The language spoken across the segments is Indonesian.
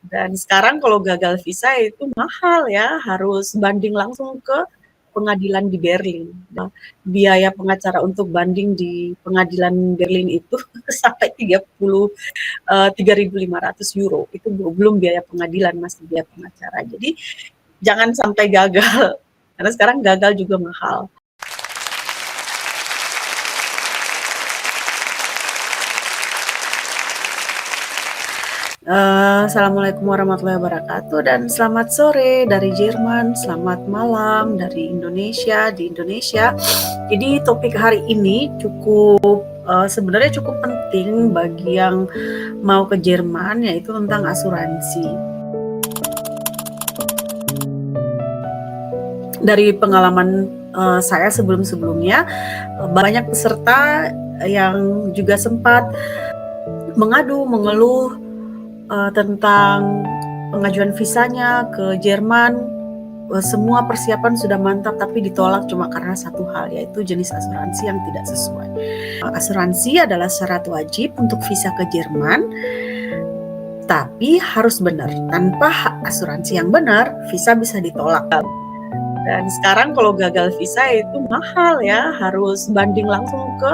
Dan sekarang kalau gagal visa itu mahal ya, harus banding langsung ke pengadilan di Berlin. Nah, biaya pengacara untuk banding di pengadilan Berlin itu sampai 3.500 euro. Itu belum biaya pengadilan, masih biaya pengacara. Jadi jangan sampai gagal, karena sekarang gagal juga mahal. Assalamualaikum warahmatullahi wabarakatuh dan selamat sore dari Jerman, selamat malam dari Indonesia di Indonesia. Jadi topik hari ini sebenarnya cukup penting bagi yang mau ke Jerman, yaitu tentang asuransi. Dari pengalaman saya sebelumnya, banyak peserta yang juga sempat mengadu, mengeluh tentang pengajuan visanya ke Jerman. Semua persiapan sudah mantap tapi ditolak cuma karena satu hal, yaitu jenis asuransi yang tidak sesuai. Asuransi adalah syarat wajib untuk visa ke Jerman, tapi harus benar. Tanpa asuransi yang benar, visa bisa ditolak. Dan sekarang kalau gagal visa itu mahal ya, harus banding langsung ke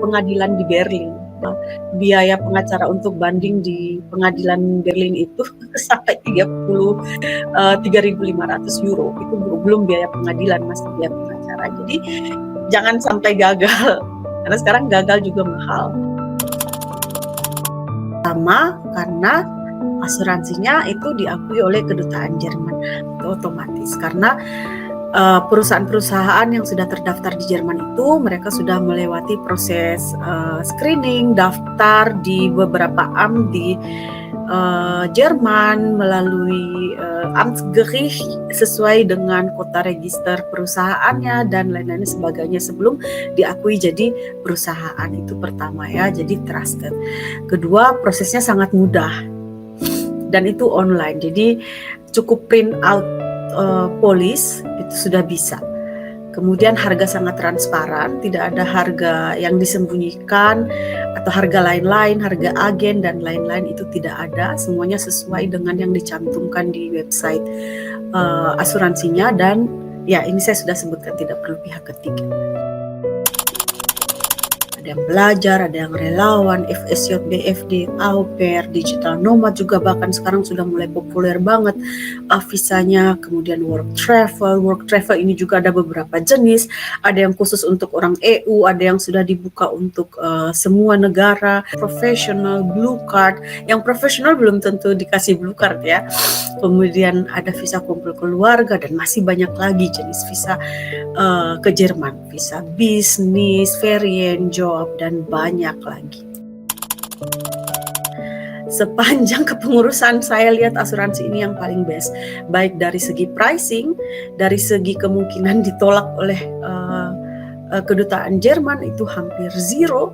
pengadilan di Berlin. Biaya pengacara untuk banding di pengadilan Berlin itu sampai 3.500 euro. Itu belum biaya pengadilan, masih biaya pengacara. Jadi jangan sampai gagal, karena sekarang gagal juga mahal. Pertama, karena asuransinya itu diakui oleh kedutaan Jerman, itu otomatis. Karena perusahaan-perusahaan yang sudah terdaftar di Jerman itu mereka sudah melewati proses screening, daftar di beberapa amt di Jerman melalui Amtsgericht sesuai dengan kota register perusahaannya dan lain-lain sebagainya sebelum diakui jadi perusahaan. Itu pertama ya, jadi trusted. Kedua, prosesnya sangat mudah dan itu online, jadi cukup print out polis itu sudah bisa. Kemudian harga sangat transparan, tidak ada harga yang disembunyikan atau harga lain-lain, harga agen dan lain-lain itu tidak ada. Semuanya sesuai dengan yang dicantumkan di website asuransinya, dan ya ini saya sudah sebutkan tidak perlu pihak ketiga. Ada yang belajar, ada yang relawan, FSJ, BFD, au pair, digital nomad juga bahkan sekarang sudah mulai populer banget visanya. Kemudian work travel ini juga ada beberapa jenis, ada yang khusus untuk orang EU, ada yang sudah dibuka untuk semua negara. Professional, blue card, yang profesional belum tentu dikasih blue card ya. Kemudian ada visa kumpul keluarga dan masih banyak lagi jenis visa ke Jerman, visa bisnis, Ferien, job, dan banyak lagi. Sepanjang kepengurusan saya lihat asuransi ini yang paling best, baik dari segi pricing, dari segi kemungkinan ditolak oleh kedutaan Jerman itu hampir zero,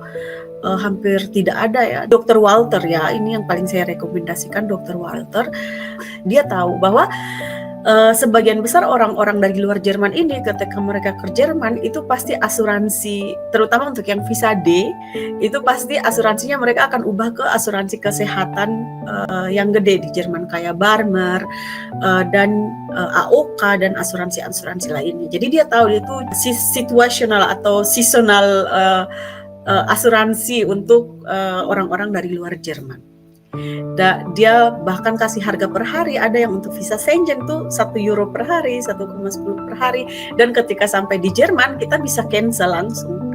hampir tidak ada ya. Dr. Walter ya, ini yang paling saya rekomendasikan, Dr. Walter. Dia tahu bahwa sebagian besar orang-orang dari luar Jerman ini ketika mereka ke Jerman itu pasti asuransi, terutama untuk yang visa D, itu pasti asuransinya mereka akan ubah ke asuransi kesehatan yang gede di Jerman kayak Barmer dan AOK dan asuransi-asuransi lainnya. Jadi dia tahu itu situasional atau seasonal asuransi untuk orang-orang dari luar Jerman. Dia bahkan kasih harga per hari, ada yang untuk visa Schengen tuh 1 euro per hari, 1,10 per hari, dan ketika sampai di Jerman kita bisa cancel langsung,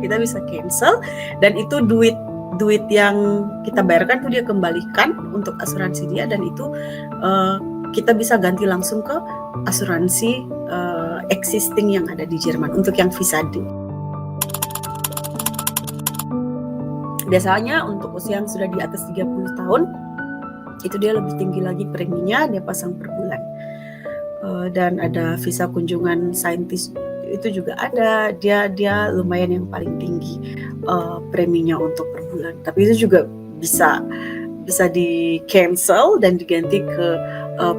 dan itu duit yang kita bayarkan tuh dia kembalikan untuk asuransi dia, dan itu kita bisa ganti langsung ke asuransi existing yang ada di Jerman untuk yang visa D. Biasanya untuk usia yang sudah di atas 30 tahun itu dia lebih tinggi lagi preminya, dia pasang per bulan. Dan ada visa kunjungan saintis itu juga ada, dia lumayan yang paling tinggi preminya untuk per bulan. Tapi itu juga bisa di cancel dan diganti ke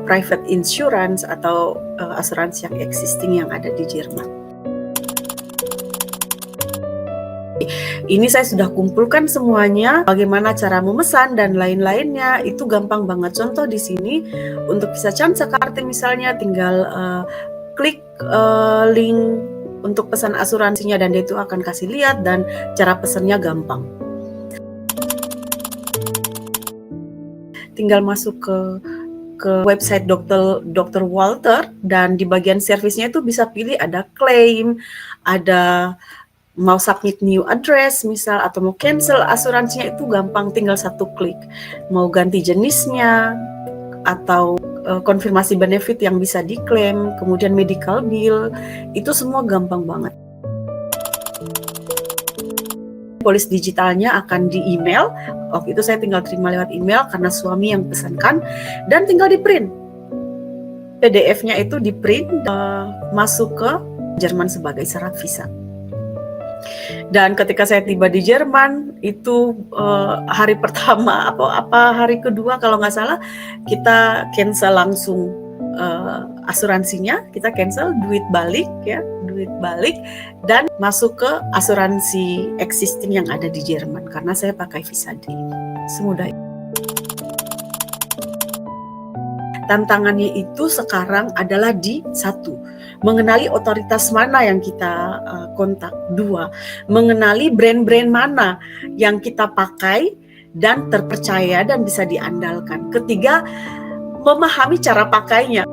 private insurance atau asuransi yang existing yang ada di Jerman. Ini saya sudah kumpulkan semuanya, bagaimana cara memesan dan lain-lainnya, itu gampang banget. Contoh di sini, untuk bisa Cansekarta misalnya, tinggal klik link untuk pesan asuransinya dan dia itu akan kasih lihat dan cara pesannya gampang. Tinggal masuk ke website Dr. Walter dan di bagian servisnya itu bisa pilih ada klaim, ada mau submit new address misal atau mau cancel asuransinya itu gampang, tinggal satu klik. Mau ganti jenisnya atau konfirmasi benefit yang bisa diklaim, kemudian medical bill, itu semua gampang banget. Polis digitalnya akan di email. Waktu itu saya tinggal terima lewat email karena suami yang pesankan dan tinggal di print. PDF-nya itu di print, masuk ke Jerman sebagai syarat visa. Dan ketika saya tiba di Jerman itu hari pertama apa hari kedua kalau nggak salah kita cancel langsung asuransinya, kita cancel, duit balik dan masuk ke asuransi existing yang ada di Jerman karena saya pakai visa D. Semudah itu. Tantangannya itu sekarang adalah di satu, mengenali otoritas mana yang kita kontak. Dua, mengenali brand-brand mana yang kita pakai dan terpercaya dan bisa diandalkan. Ketiga, memahami cara pakainya.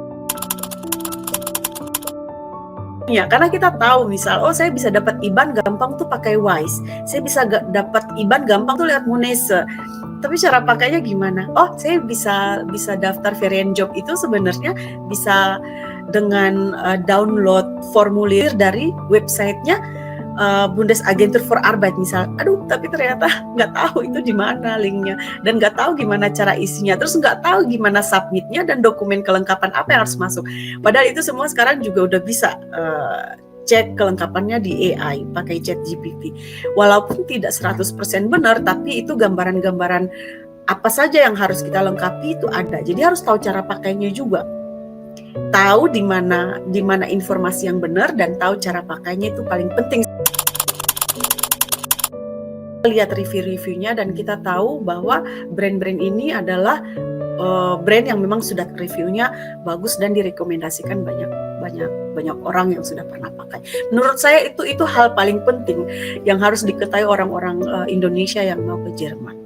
Ya, karena kita tahu misal, saya bisa dapat IBAN gampang tuh pakai Wise, saya bisa dapat IBAN gampang tuh lihat Monese. Tapi cara pakainya gimana? Saya bisa daftar varian job itu sebenarnya bisa dengan download formulir dari websitenya Bundesagentur für Arbeit misal. Tapi ternyata nggak tahu itu di mana linknya dan nggak tahu gimana cara isinya. Terus nggak tahu gimana submitnya dan dokumen kelengkapan apa yang harus masuk. Padahal itu semua sekarang juga udah bisa cek kelengkapannya di AI pakai ChatGPT. Walaupun tidak 100% benar, tapi itu gambaran-gambaran apa saja yang harus kita lengkapi itu ada. Jadi harus tahu cara pakainya juga. Tahu di mana informasi yang benar dan tahu cara pakainya itu paling penting. Lihat review-reviewnya dan kita tahu bahwa brand-brand ini adalah brand yang memang sudah reviewnya bagus dan direkomendasikan banyak orang yang sudah pernah pakai. Menurut saya itu hal paling penting yang harus diketahui orang-orang Indonesia yang mau ke Jerman.